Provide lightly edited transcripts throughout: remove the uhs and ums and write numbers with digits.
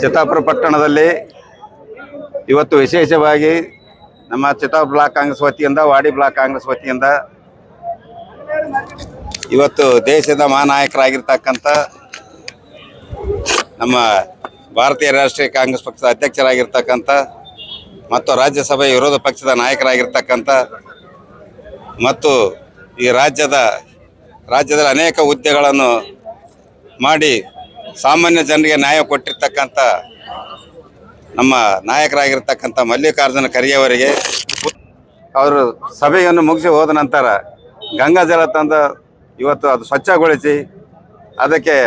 ಚಿತ್ತಾಪುರ ಪಟ್ಟಣದಲ್ಲಿ ಇವತ್ತು ವಿಶೇಷವಾಗಿ ನಮ್ಮ ಚಿತ್ತಾಪುರ ಬ್ಲಾಕ್ ಕಾಂಗ್ರೆಸ್ ವತಿಯಿಂದ ವಾಡಿ ಬ್ಲಾಕ್ ಕಾಂಗ್ರೆಸ್ ವತಿಯಿಂದ ಇವತ್ತು ದೇಶದ ಮಹಾನಾಯಕರಾಗಿರ್ತಕ್ಕಂಥ ನಮ್ಮ ಭಾರತೀಯ ರಾಷ್ಟ್ರೀಯ ಕಾಂಗ್ರೆಸ್ ಪಕ್ಷದ ಅಧ್ಯಕ್ಷರಾಗಿರ್ತಕ್ಕಂಥ ಮತ್ತು ರಾಜ್ಯಸಭೆ ವಿರೋಧ ಪಕ್ಷದ ನಾಯಕರಾಗಿರ್ತಕ್ಕಂಥ ಮತ್ತು ಈ ರಾಜ್ಯದಲ್ಲಿ ಅನೇಕ ಹುದ್ದೆಗಳನ್ನು ಮಾಡಿ ಸಾಮಾನ್ಯ ಜನರಿಗೆ ನ್ಯಾಯ ಕೊಟ್ಟಿರ್ತಕ್ಕಂಥ ನಮ್ಮ ನಾಯಕರಾಗಿರ್ತಕ್ಕಂಥ ಮಲ್ಲಿಕಾರ್ಜುನ ಖರ್ಗೆ ಅವರಿಗೆ ಅವರು ಸಭೆಯನ್ನು ಮುಗಿಸಿ ಹೋದ ನಂತರ ಗಂಗಾ ಜಲ ತಂದು ಇವತ್ತು ಅದು ಸ್ವಚ್ಛಗೊಳಿಸಿ ಅದಕ್ಕೆ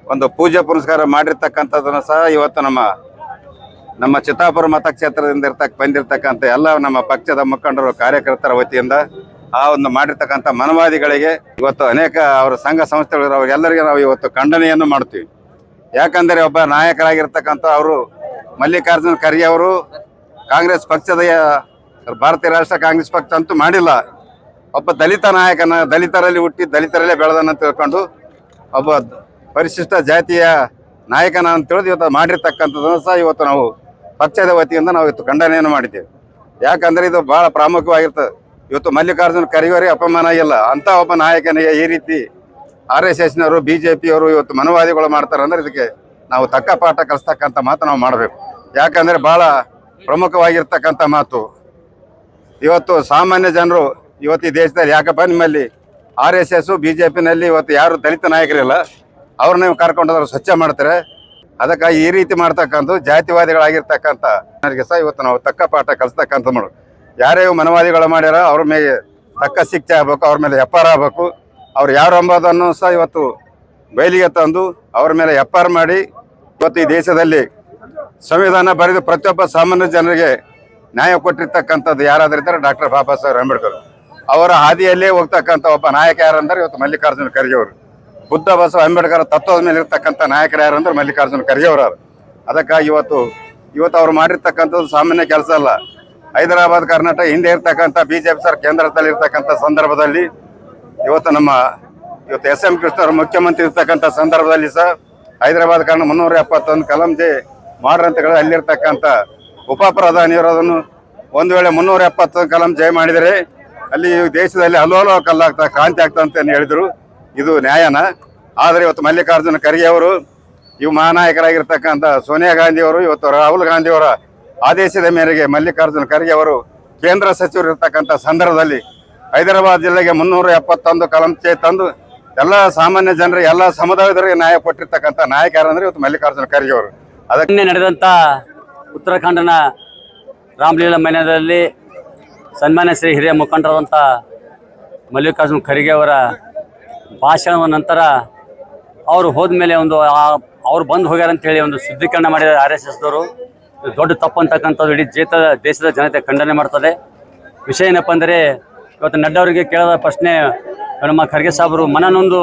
ಒಂದು ಪೂಜೆ ಪುನಸ್ಕಾರ ಮಾಡಿರ್ತಕ್ಕಂಥದ್ದನ್ನು ಸಹ ಇವತ್ತು ನಮ್ಮ ಚಿತ್ತಾಪುರ ಮತಕ್ಷೇತ್ರದಿಂದ ಬಂದಿರತಕ್ಕಂಥ ಎಲ್ಲ ನಮ್ಮ ಪಕ್ಷದ ಮುಖಂಡರು ಕಾರ್ಯಕರ್ತರ ವತಿಯಿಂದ ಆ ಒಂದು ಮಾಡಿರ್ತಕ್ಕಂಥ ಮನವಾದಿಗಳಿಗೆ ಇವತ್ತು ಅನೇಕ ಅವರ ಸಂಘ ಸಂಸ್ಥೆಗಳು ಅವರೆಲ್ಲರಿಗೆ ನಾವು ಇವತ್ತು ಖಂಡನೆಯನ್ನು ಮಾಡ್ತೀವಿ. ಯಾಕಂದರೆ ಒಬ್ಬ ನಾಯಕರಾಗಿರ್ತಕ್ಕಂಥ ಅವರು ಮಲ್ಲಿಕಾರ್ಜುನ ಖರ್ಗೆ ಅವರು ಕಾಂಗ್ರೆಸ್ ಪಕ್ಷದ ಭಾರತೀಯ ರಾಷ್ಟ್ರ ಕಾಂಗ್ರೆಸ್ ಪಕ್ಷ ಅಂತೂ ಮಾಡಿಲ್ಲ. ಒಬ್ಬ ದಲಿತ ನಾಯಕನ, ದಲಿತರಲ್ಲಿ ಹುಟ್ಟಿ ದಲಿತರಲ್ಲೇ ಬೆಳೆದನ್ನ ತಿಳ್ಕೊಂಡು ಒಬ್ಬ ಪರಿಶಿಷ್ಟ ಜಾತಿಯ ನಾಯಕನ ಅಂತ ತಿಳಿದು ಇವತ್ತು ಮಾಡಿರ್ತಕ್ಕಂಥದ್ದನ್ನು ಸಹ ಇವತ್ತು ನಾವು ಪಕ್ಷದ ವತಿಯಿಂದ ನಾವು ಇವತ್ತು ಖಂಡನೆಯನ್ನು ಮಾಡಿದ್ದೇವೆ. ಯಾಕಂದರೆ ಇದು ಭಾಳ ಪ್ರಾಮುಖ್ಯವಾಗಿರ್ತದೆ. ಇವತ್ತು ಮಲ್ಲಿಕಾರ್ಜುನ ಖರ್ಗೆ ಅಪಮಾನ ಆಗಿಲ್ಲ, ಅಂಥ ಒಬ್ಬ ನಾಯಕನಿಗೆ ಈ ರೀತಿ RSSನವರು BJPಯವರು ಇವತ್ತು ಮನವಾದಿಗಳು ಮಾಡ್ತಾರೆ ಅಂದ್ರೆ ಇದಕ್ಕೆ ನಾವು ತಕ್ಕ ಪಾಠ ಕಲಿಸ್ತಕ್ಕಂಥ ಮಾತು ನಾವು ಮಾಡಬೇಕು. ಯಾಕಂದರೆ ಭಾಳ ಪ್ರಮುಖವಾಗಿರ್ತಕ್ಕಂಥ ಮಾತು. ಇವತ್ತು ಸಾಮಾನ್ಯ ಜನರು ಇವತ್ತು ಈ ದೇಶದಲ್ಲಿ ಯಾಕಪ್ಪ ನಿಮ್ಮಲ್ಲಿ RSS BJPನಲ್ಲಿ ಇವತ್ತು ಯಾರು ದಲಿತ ನಾಯಕರಿಲ್ಲ, ಅವ್ರನ್ನ ನೀವು ಕರ್ಕೊಂಡೋದ್ರು ಸ್ವಚ್ಛ ಮಾಡ್ತಾರೆ. ಅದಕ್ಕಾಗಿ ಈ ರೀತಿ ಮಾಡ್ತಕ್ಕಂಥ ಜಾತಿವಾದಿಗಳಾಗಿರ್ತಕ್ಕಂಥ ಜನರಿಗೆ ಸಹ ಇವತ್ತು ನಾವು ತಕ್ಕ ಪಾಠ ಕಲಿಸ್ತಕ್ಕಂಥ ಮಾಡು. ಯಾರೇ ಮನವಾದಿಗಳು ಮಾಡ್ಯಾರ ಅವ್ರ ಮೇಲೆ ತಕ್ಕ ಶಿಕ್ಷೆ ಆಗಬೇಕು, ಅವ್ರ ಮೇಲೆ FR ಆಗಬೇಕು. ಅವ್ರು ಯಾರು ಎಂಬುದನ್ನು ಸಹ ಇವತ್ತು ಬಯಲಿಗೆ ತಂದು ಅವ್ರ ಮೇಲೆ FR ಮಾಡಿ ಇವತ್ತು ಈ ದೇಶದಲ್ಲಿ ಸಂವಿಧಾನ ಬರೆದು ಪ್ರತಿಯೊಬ್ಬ ಸಾಮಾನ್ಯ ಜನರಿಗೆ ನ್ಯಾಯ ಕೊಟ್ಟಿರ್ತಕ್ಕಂಥದ್ದು ಯಾರಾದ್ರೂ ಇದ್ದಾರೆ ಡಾಕ್ಟರ್ ಬಾಬಾ ಸಾಹೇಬ್ ಅಂಬೇಡ್ಕರ್ ಅವರ ಹಾದಿಯಲ್ಲೇ ಹೋಗ್ತಕ್ಕಂಥ ಒಬ್ಬ ನಾಯಕ ಯಾರಂದ್ರೆ ಇವತ್ತು ಮಲ್ಲಿಕಾರ್ಜುನ ಖರ್ಗೆ ಅವರು. ಬುದ್ಧ ಬಸವ ಅಂಬೇಡ್ಕರ್ ತತ್ವದ ಮೇಲೆ ಇರ್ತಕ್ಕಂಥ ನಾಯಕರು ಯಾರಂದ್ರೆ ಮಲ್ಲಿಕಾರ್ಜುನ ಖರ್ಗೆ ಅವರು. ಅದಕ್ಕಾಗಿ ಇವತ್ತು ಅವ್ರು ಮಾಡಿರ್ತಕ್ಕಂಥದ್ದು ಸಾಮಾನ್ಯ ಕೆಲಸ ಅಲ್ಲ. ಹೈದರಾಬಾದ್ ಕರ್ನಾಟಕ ಹಿಂದೆ ಇರ್ತಕ್ಕಂಥ BJP ಸರ್ ಕೇಂದ್ರದಲ್ಲಿ ಇರ್ತಕ್ಕಂಥ ಸಂದರ್ಭದಲ್ಲಿ ಇವತ್ತು SM ಕೃಷ್ಣ ಅವರು ಮುಖ್ಯಮಂತ್ರಿ ಇರ್ತಕ್ಕಂಥ ಸಂದರ್ಭದಲ್ಲಿ ಸಹ ಹೈದರಾಬಾದ್ ಕಾರಣ 371 ಕಲಂ ಜೆ ಮಾಡ್ರಿ ಅಂತ ಹೇಳಿ ಅಲ್ಲಿರ್ತಕ್ಕಂಥ ಉಪ ಪ್ರಧಾನಿಯವರು ಅದನ್ನು ಒಂದು ವೇಳೆ 371 ಕಲಂ ಜೈ ಮಾಡಿದರೆ ಅಲ್ಲಿ ದೇಶದಲ್ಲಿ ಹಲವು ಕಲ್ಲಾಗ್ತಾ ಕ್ರಾಂತಿ ಆಗ್ತಾ ಅಂತ ಹೇಳಿದ್ರು. ಇದು ನ್ಯಾಯನ? ಆದರೆ ಇವತ್ತು ಮಲ್ಲಿಕಾರ್ಜುನ ಖರ್ಗೆ ಅವರು ಇವು ಮಹಾನಾಯಕರಾಗಿರ್ತಕ್ಕಂಥ ಸೋನಿಯಾ ಗಾಂಧಿ ಅವರು ಇವತ್ತು ರಾಹುಲ್ ಗಾಂಧಿ ಅವರ ಆದೇಶದ ಮೇರೆಗೆ ಮಲ್ಲಿಕಾರ್ಜುನ ಖರ್ಗೆ ಅವರು ಕೇಂದ್ರ ಸಚಿವರು ಇರ್ತಕ್ಕಂಥ ಸಂದರ್ಭದಲ್ಲಿ ಹೈದರಾಬಾದ್ ಜಿಲ್ಲೆಗೆ 371 ಕಲಂ ಜೆ ತಂದು ಎಲ್ಲ ಸಾಮಾನ್ಯ ಜನರಿಗೆ ಎಲ್ಲ ಸಮುದಾಯದವರಿಗೆ ನ್ಯಾಯ ಕೊಟ್ಟಿರ್ತಕ್ಕಂಥ ನಾಯಕ ಯಾರಂದ್ರೆ ಇವತ್ತು ಮಲ್ಲಿಕಾರ್ಜುನ ಖರ್ಗೆ ಅವರು. ಅದಕ್ಕೆ ನಡೆದಂಥ ಉತ್ತರಾಖಂಡನ ರಾಮಲೀಲಾ ಮೈದಾನದಲ್ಲಿ ಸನ್ಮಾನ್ಯ ಶ್ರೀ ಹಿರಿಯ ಮುಖಂಡರಾದಂಥ ಮಲ್ಲಿಕಾರ್ಜುನ ಖರ್ಗೆ ಅವರ ಭಾಷಣದ ನಂತರ ಅವರು ಹೋದ್ಮೇಲೆ ಅವ್ರು ಬಂದು ಹೋಗ್ಯಾರ ಅಂತ ಹೇಳಿ ಒಂದು ಶುದ್ಧೀಕರಣ ಮಾಡಿದ RSSದವರು. ದೊಡ್ಡ ತಪ್ಪು ಅಂತಕ್ಕಂಥದ್ದು ಇಡೀ ದೇಶದ ಜನತೆ ಖಂಡನೆ ಮಾಡ್ತದೆ. ವಿಷಯ ಏನಪ್ಪ ಅಂದರೆ ಇವತ್ತು ನಡ್ಡಾ ಅವರಿಗೆ ಕೇಳಿದ ಪ್ರಶ್ನೆ ನಮ್ಮ ಖರ್ಗೆ ಸಾಹೇಬರು ಮನನೊಂದು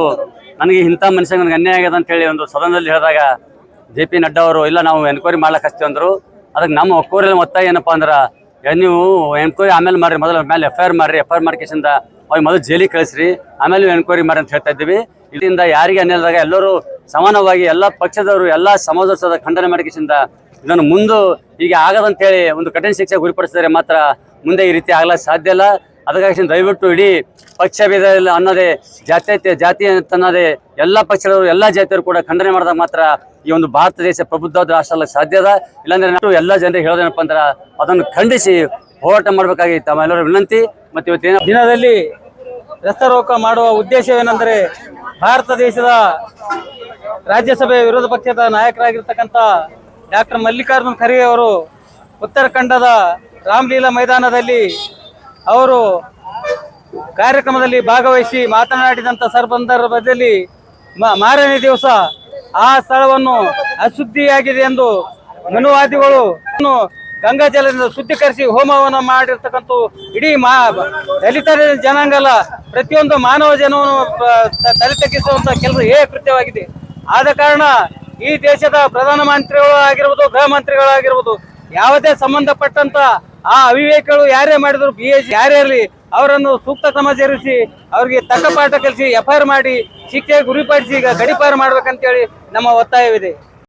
ನನಗೆ ಇಂಥ ಮನುಷ್ಯ ನನಗೆ ಅನ್ಯಾಯ ಆಗ್ಯದ ಅಂತೇಳಿ ಒಂದು ಸದನದಲ್ಲಿ ಹೇಳಿದಾಗ JP ನಡ್ಡಾ ಅವರು ಇಲ್ಲ ನಾವು ಎನ್ಕ್ವೈರಿ ಮಾಡ್ಲಿಕ್ಕೆ ಹಚ್ತೀವಿ ಅಂದರು. ಅದಕ್ಕೆ ನಮ್ಮ ಒಕ್ಕೂರಲ್ಲಿ ಒತ್ತಾಯ ಏನಪ್ಪ ಅಂದ್ರೆ ನೀವು ಎನ್ಕ್ವೈರಿ ಆಮೇಲೆ ಮಾಡಿರಿ, ಮೊದಲು ಮೇಲೆ FIR ಮಾಡಿರಿ, FIR ಮಾಡ್ಕೇಸಿಂದ ಅವ್ರಿಗೆ ಮೊದಲು ಜೈಲಿಗೆ ಕಳಿಸ್ರಿ, ಆಮೇಲೆ ಎನ್ಕ್ವೈರಿ ಮಾಡಿ ಅಂತ ಹೇಳ್ತಾ ಇದ್ದೀವಿ. ಇದರಿಂದ ಯಾರಿಗೆ ಅನ್ಯಾಯದಾಗ ಎಲ್ಲರೂ ಸಮಾನವಾಗಿ ಎಲ್ಲ ಪಕ್ಷದವರು ಎಲ್ಲ ಸಮಾಜದ ಖಂಡನೆ ಮಾಡ್ಕೇಸಿಂದ ಇದನ್ನು ಮುಂದೆ ಹೀಗೆ ಆಗದಂತೇಳಿ ಒಂದು ಕಠಿಣ ಶಿಕ್ಷೆ ಗುರಿಪಡಿಸಿದರೆ ಮಾತ್ರ ಮುಂದೆ ಈ ರೀತಿ ಆಗ್ಲಿಕ್ಕೆ ಸಾಧ್ಯ ಇಲ್ಲ. ಅದಕ್ಕಾಗಿ ದಯವಿಟ್ಟು ಇಡೀ ಪಕ್ಷ ಭೇದ ಅನ್ನೋದೇ ಜಾತಿ ಅಂತ ಅನ್ನೋದೇ ಎಲ್ಲ ಪಕ್ಷದವರು ಎಲ್ಲ ಜಾತಿಯವರು ಕೂಡ ಖಂಡನೆ ಮಾಡಿದಾಗ ಮಾತ್ರ ಈ ಒಂದು ಭಾರತ ದೇಶ ಪ್ರಬುದ್ಧವಾದ ರಾಷ್ಟ್ರ ಆಗಲಿಕ್ಕೆ ಸಾಧ್ಯ ಅದ. ಇಲ್ಲಾಂದ್ರೆ ಎಲ್ಲ ಜನರಿಗೆ ಹೇಳೋದೇನಪ್ಪ ಅಂದ್ರೆ ಅದನ್ನು ಖಂಡಿಸಿ ಹೋರಾಟ ಮಾಡಬೇಕಾಗಿ ತಮ್ಮೆಲ್ಲರ ವಿನಂತಿ. ಮತ್ತು ಇವತ್ತಿನ ದಿನದಲ್ಲಿ ರಸ್ತೆ ರೋಕ ಮಾಡುವ ಉದ್ದೇಶವೇನೆಂದರೆ ಭಾರತ ದೇಶದ ರಾಜ್ಯಸಭೆ ವಿರೋಧ ಪಕ್ಷದ ನಾಯಕರಾಗಿರ್ತಕ್ಕಂಥ ಡಾಕ್ಟರ್ ಮಲ್ಲಿಕಾರ್ಜುನ ಖರ್ಗೆ ಅವರು ಉತ್ತರಾಖಂಡದ ರಾಮಲೀಲಾ ಮೈದಾನದಲ್ಲಿ ಅವರು ಕಾರ್ಯಕ್ರಮದಲ್ಲಿ ಭಾಗವಹಿಸಿ ಮಾತನಾಡಿದಂಥ ಸಂದರ್ಭದಲ್ಲಿ ಮಾರನೇ ದಿವಸ ಆ ಸ್ಥಳವನ್ನು ಅಶುದ್ಧಿಯಾಗಿದೆ ಎಂದು ಮನುವಾದಿಗಳು ಗಂಗಾ ಜಲದಿಂದ ಶುದ್ಧೀಕರಿಸಿ ಹೋಮವನ್ನು ಮಾಡಿರ್ತಕ್ಕಂಥ ಇಡೀ ದಲಿತ ಜನಾಂಗಲ ಪ್ರತಿಯೊಂದು ಮಾನವ ಜನವನ್ನು ತಲೆ ತಗ್ಗಿಸುವಂತ ಕೆಲಸ ಕೃತ್ಯವಾಗಿದೆ. ಆದ ಕಾರಣ ಈ ದೇಶದ ಪ್ರಧಾನಮಂತ್ರಿಗಳು ಆಗಿರ್ಬೋದು, ಗೃಹ ಮಂತ್ರಿಗಳಾಗಿರ್ಬೋದು, ಯಾವುದೇ ಸಂಬಂಧಪಟ್ಟಂತ ಆ ಅವಿವೇಕಗಳು ಯಾರೇ ಮಾಡಿದ್ರು ಯಾರೇ ಇರಲಿ ಅವರನ್ನು ಸೂಕ್ತ ಕ್ರಮ ಜರುಗಿಸಿ ಅವರಿಗೆ ತಕ್ಕ ಪಾಠ ಕಲಿಸಿ FIR ಮಾಡಿ ಶಿಕ್ಷೆ ಗುರಿಪಡಿಸಿ ಈಗ ಗಡೀಪಾರು ಮಾಡ್ಬೇಕಂತೇಳಿ ನಮ್ಮ ಒತ್ತಾಯವಿದೆ.